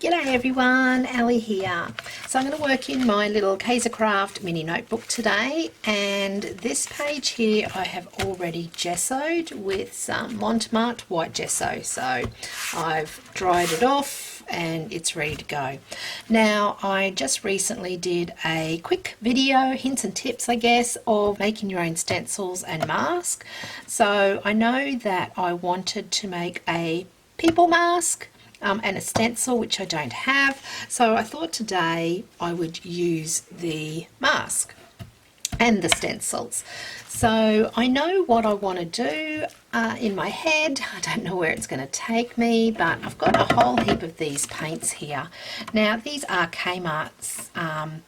G'day everyone, Ali here. So I'm going to work in my little Craft mini notebook today, and this page here I have already gessoed with some monochromatic white gesso. So I've dried it off and it's ready to go. Now I just recently did a quick video, hints and tips I guess, of making your own stencils and mask. So I know that I wanted to make a people mask and a stencil, which I don't have, so I thought today I would use the mask and the stencils. So I know what I want to do in my head. I don't know where it's going to take me, but I've got a whole heap of these paints here. Now these are Kmart's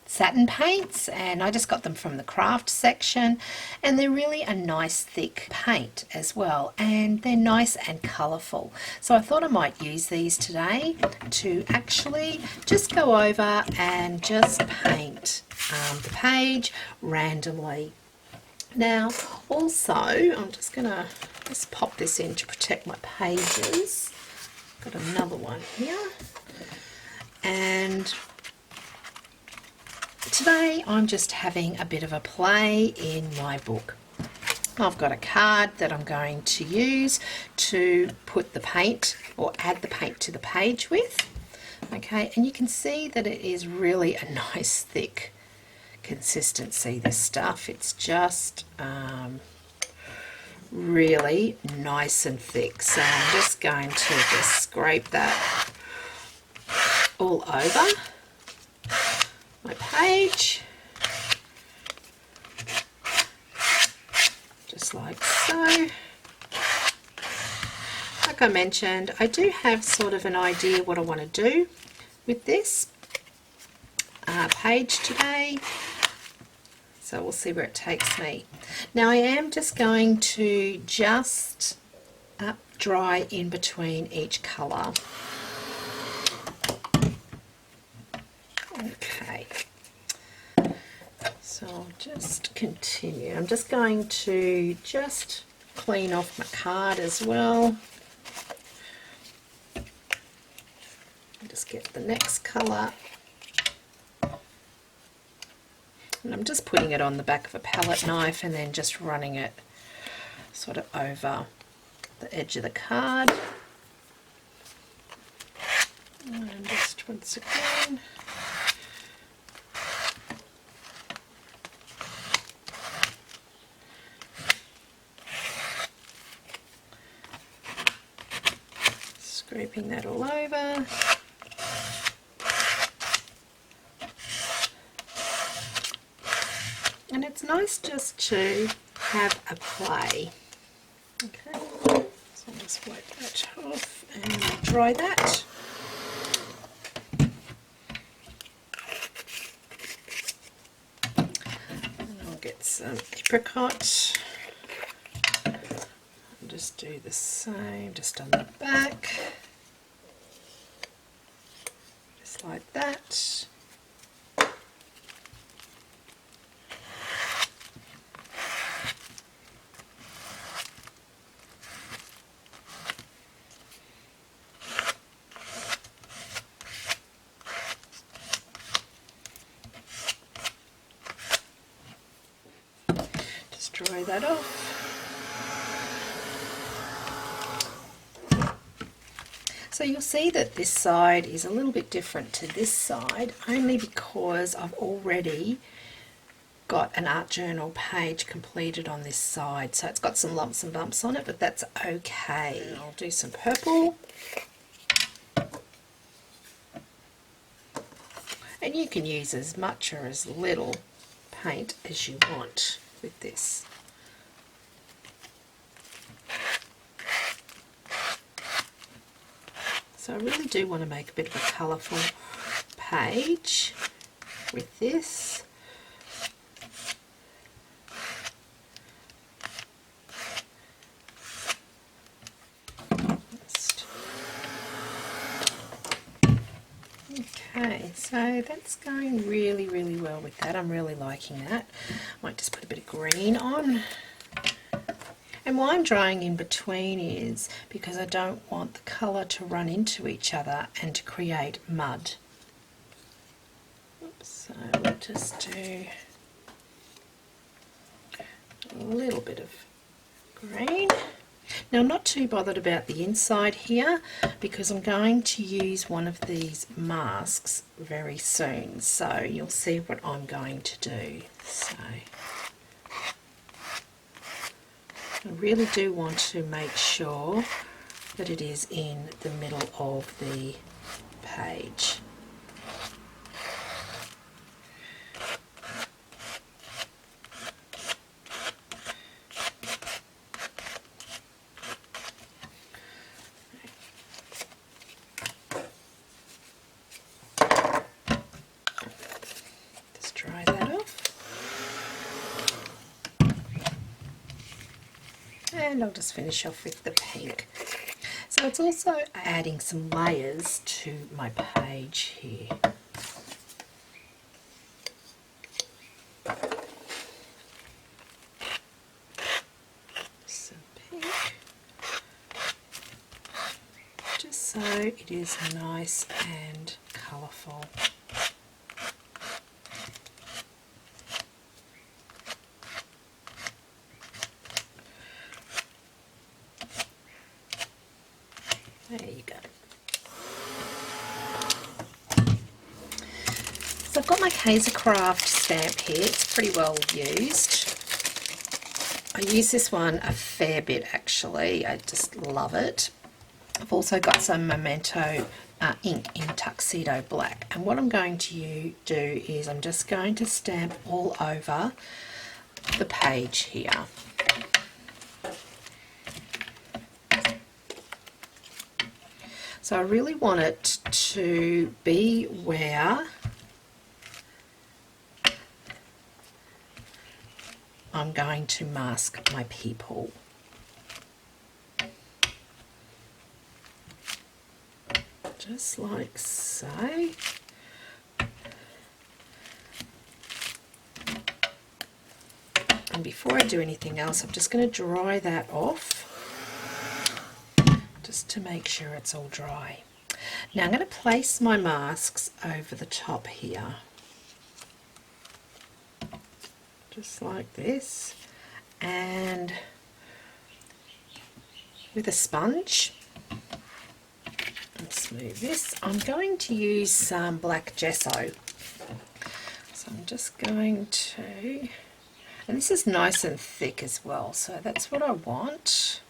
satin paints, and I just got them from the craft section, and they're really a nice thick paint as well, and they're nice and colourful. So I thought I might use these today to actually just go over and just paint the page randomly. Now also I'm just going to pop this in to protect my pages. Got another one here, and today I'm just having a bit of a play in my book. I've got a card that I'm going to use to put the paint or add the paint to the page with. Okay, and you can see that it is really a nice thick consistency, this stuff. It's just really nice and thick. So I'm just going to just scrape that all over my page, just like so. Like I mentioned, I do have sort of an idea what I want to do with this page today, so we'll see where it takes me. Now I am just going to just dry in between each colour. Okay, so I'll just continue. I'm just going to just clean off my card as well. Just get the next colour. And I'm just putting it on the back of a palette knife and then just running it sort of over the edge of the card. And just once again, scraping that all over. And it's nice just to have a play. Okay, so I'll just wipe that off and dry that. And I'll get some apricot. I'll just do the same just on the back. Just like that. Dry that off. So you'll see that this side is a little bit different to this side, only because I've already got an art journal page completed on this side. So it's got some lumps and bumps on it, but that's okay. And I'll do some purple. And you can use as much or as little paint as you want with this. So I really do want to make a bit of a colourful page with this. Okay, so that's going really, really well with that. I'm really liking that. Might just put a bit of green on. And why I'm drying in between is because I don't want the colour to run into each other and to create mud. Oops, so we'll just do a little bit of green. Now I'm not too bothered about the inside here because I'm going to use one of these masks very soon, so you'll see what I'm going to do. So I really do want to make sure that it is in the middle of the page. Just dry that off. And I'll just finish off with the pink. So it's also adding some layers to my page here. Some pink, just so it is nice and colourful. There you go. So I've got my Craft stamp here. It's pretty well used. I use this one a fair bit actually. I just love it. I've also got some Memento ink in Tuxedo Black. And what I'm going to do is I'm just going to stamp all over the page here. So I really want it to be where I'm going to mask my people. Just like so. And before I do anything else, I'm just going to dry that off, just to make sure it's all dry. Now I'm going to place my masks over the top here, just like this, and with a sponge, and smooth this. I'm going to use some black gesso, so I'm just going to, and this is nice and thick as well, so that's what I want.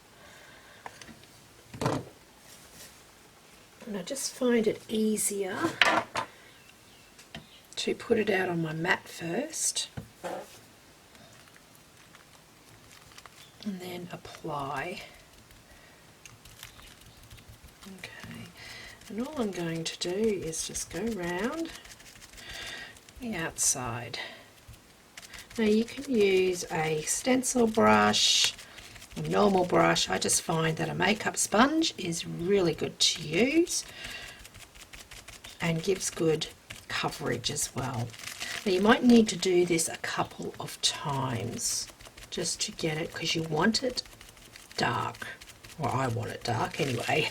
And I just find it easier to put it out on my mat first and then apply. Okay, and all I'm going to do is just go round the outside. Now you can use a stencil brush, a normal brush. I just find that a makeup sponge is really good to use and gives good coverage as well. Now you might need to do this a couple of times just to get it, because you want it dark, or I want it dark anyway.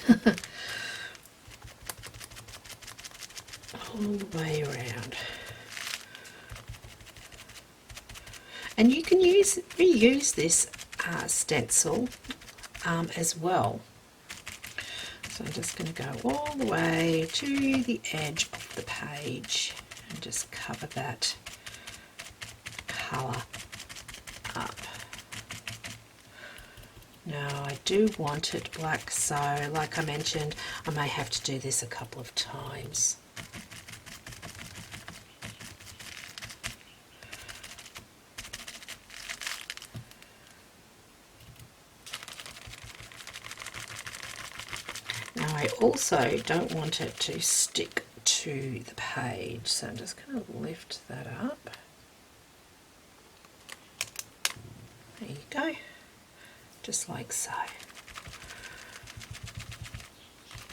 All the way around. And you can reuse this stencil as well. So I'm just going to go all the way to the edge of the page and just cover that colour up. Now I do want it black, so like I mentioned, I may have to do this a couple of times. Now I also don't want it to stick to the page, so I'm just going to lift that up. There you go, just like so.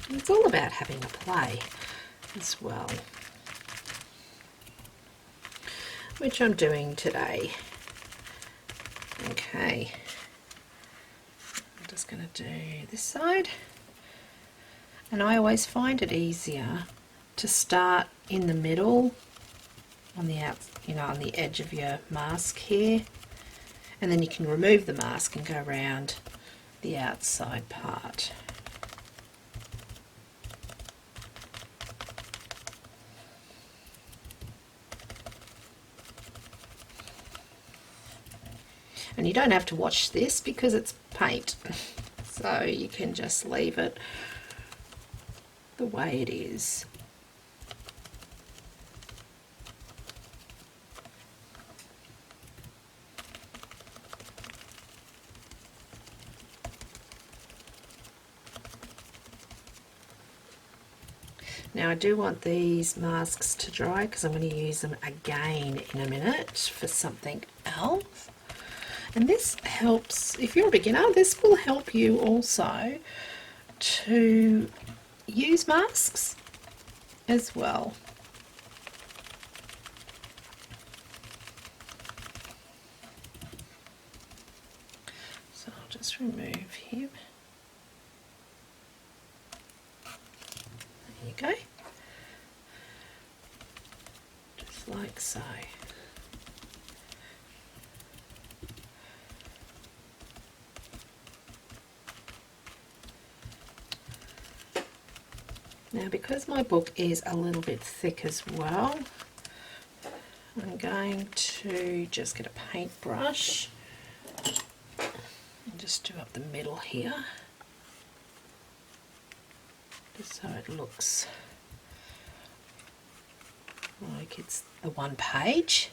And it's all about having a play as well, which I'm doing today. Okay, just going to do this side. And I always find it easier to start in the middle on the on the edge of your mask here, and then you can remove the mask and go around the outside part. And you don't have to watch this because it's paint, so you can just leave it the way it is. Now I do want these masks to dry because I'm going to use them again in a minute for something else. And this helps, if you're a beginner, this will help you also to use masks as well. So I'll just remove him. There you go. Just like so. Now, because my book is a little bit thick as well, I'm going to just get a paintbrush and just do up the middle here, just so it looks like it's the one page,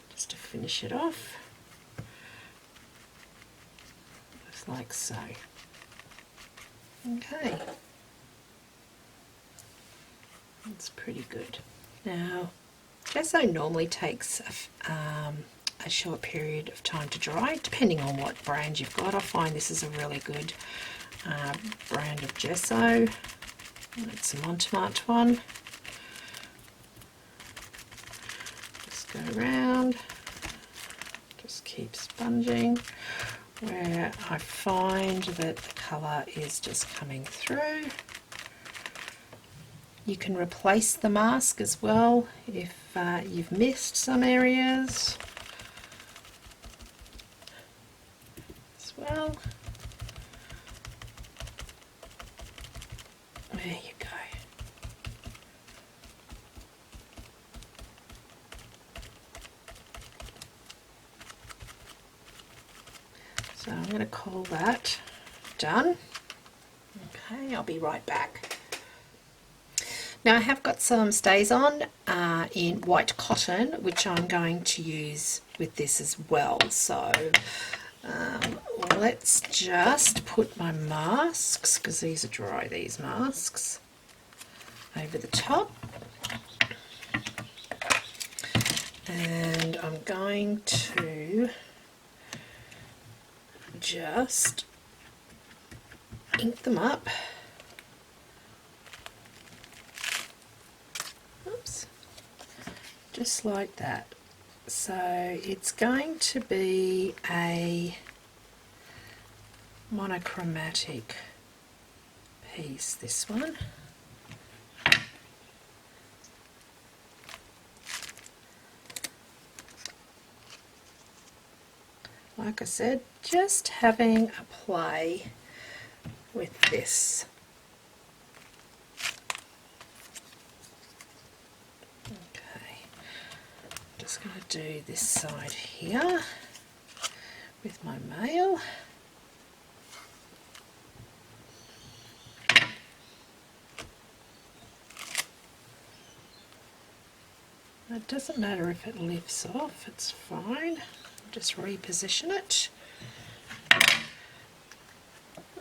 just to finish it off, just like so. Okay. It's pretty good. Now, gesso normally takes a short period of time to dry, depending on what brand you've got. I find this is a really good brand of gesso. It's a monochromatic one. Just go around, just keep sponging where I find that the colour is just coming through. You can replace the mask as well if you've missed some areas as well. There you go. So I'm going to call that done. Okay, I'll be right back. Now I have got some stays on in white cotton, which I'm going to use with this as well. So let's just put my masks, because these are dry, these masks, over the top. And I'm going to just ink them up. Just like that. So it's going to be a monochromatic piece, this one. Like I said, just having a play with this. Just going to do this side here with my mail. It doesn't matter if it lifts off, it's fine. Just reposition it.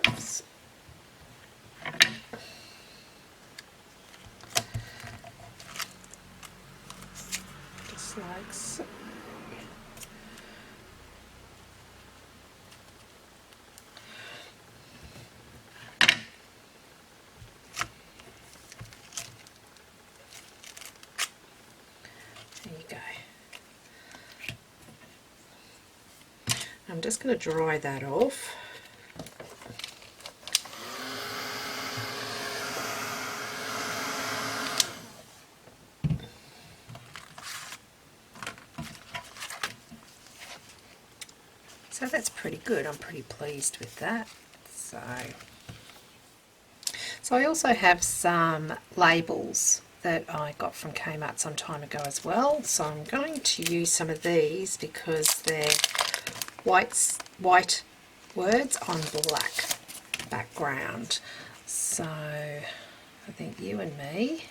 Oops. Just like so. There you go. I'm just going to dry that off. So that's pretty good. I'm pretty pleased with that. So I also have some labels that I got from Kmart some time ago as well. So I'm going to use some of these because they're white words on black background. So I think you and me.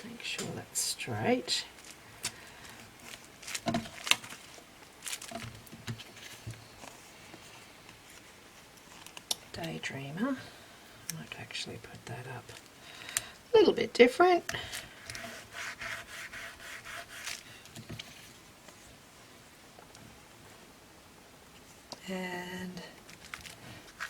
Make sure that's straight. Daydreamer. I might actually put that up a little bit different. And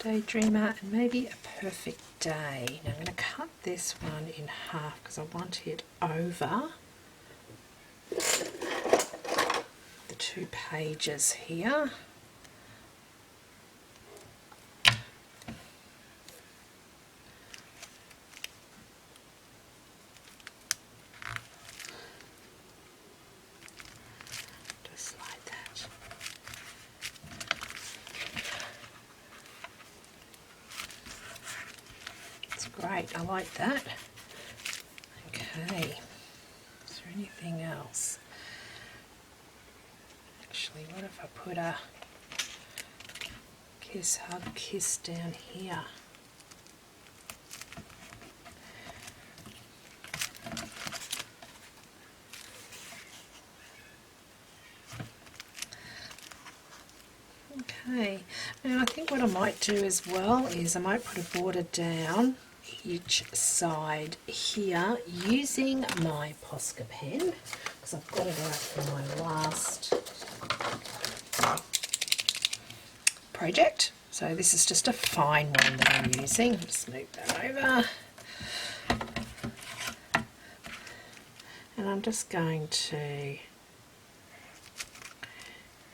Daydreamer, and maybe a perfect day. Now I'm going to cut this one in half because I want it over the 2 pages here. Just like that. It's great, I like that. Okay, is there anything else? Actually, what if I put a kiss, hug, kiss down here? Okay, now I think what I might do as well is I might put a border down each side here using my Posca pen because I've got it out for my last project. So this is just a fine one that I'm using. Just move that over. And I'm just going to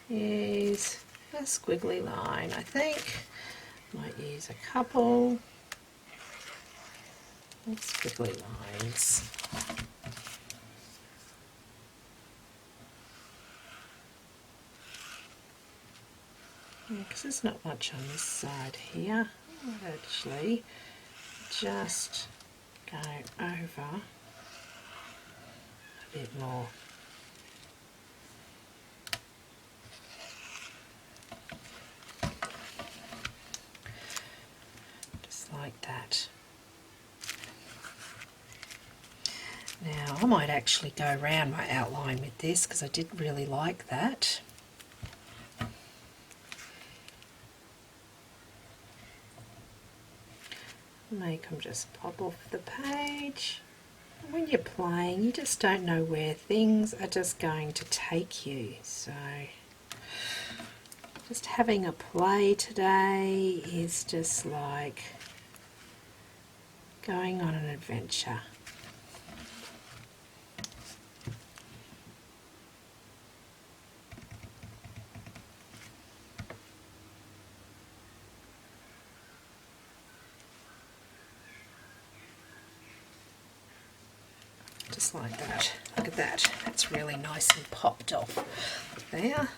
use a squiggly line, I think. Might use a couple of squiggly lines. Because there's not much on this side here. I'll actually just go over a bit more. Just like that. Now I might actually go around my outline with this because I did really like that. Make them just pop off the page. When you're playing, you just don't know where things are just going to take you. So just having a play today is just like going on an adventure. Just like that. Look at that. That's really nice and popped off there.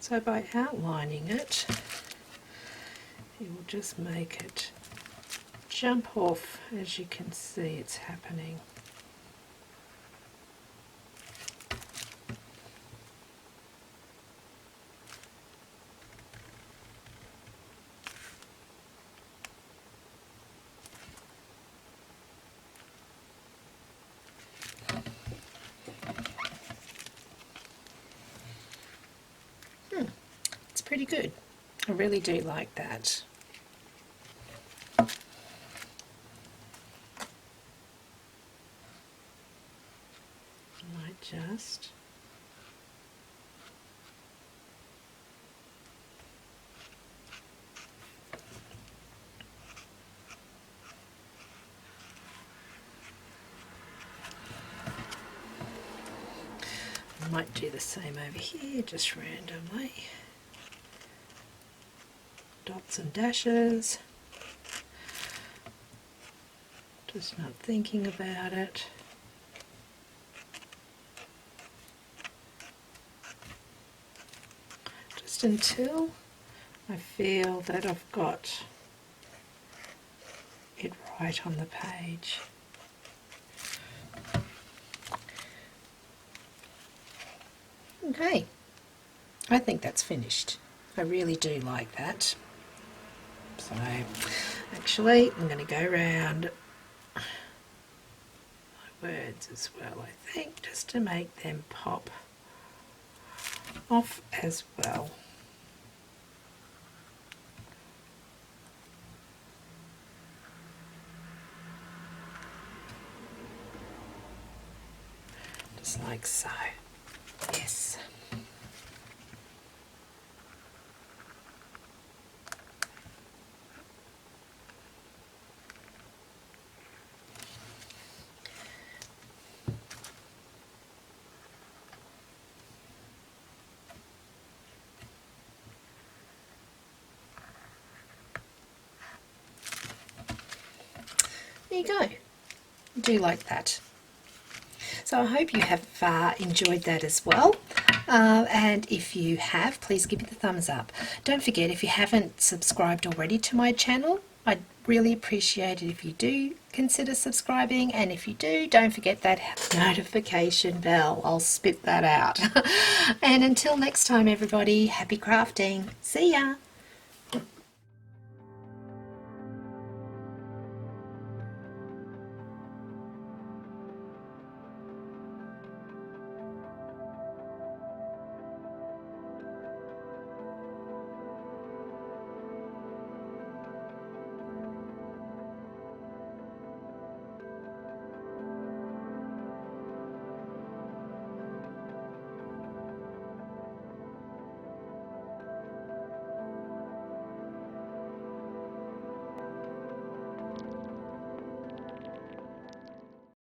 So by outlining it, it will just make it jump off. As you can see, it's happening. It's pretty good. I really do like that. Just might do the same over here, just randomly. Dots and dashes. Just not thinking about it. Just until I feel that I've got it right on the page. Okay, I think that's finished. I really do like that. So actually I'm going to go around my words as well, I think, just to make them pop off as well. Just like so. Yes. There you go. I do like that. So I hope you have enjoyed that as well. And if you have, please give me the thumbs up. Don't forget, if you haven't subscribed already to my channel, I'd really appreciate it if you do consider subscribing. And if you do, don't forget that notification bell. I'll spit that out. And until next time, everybody, happy crafting. See ya.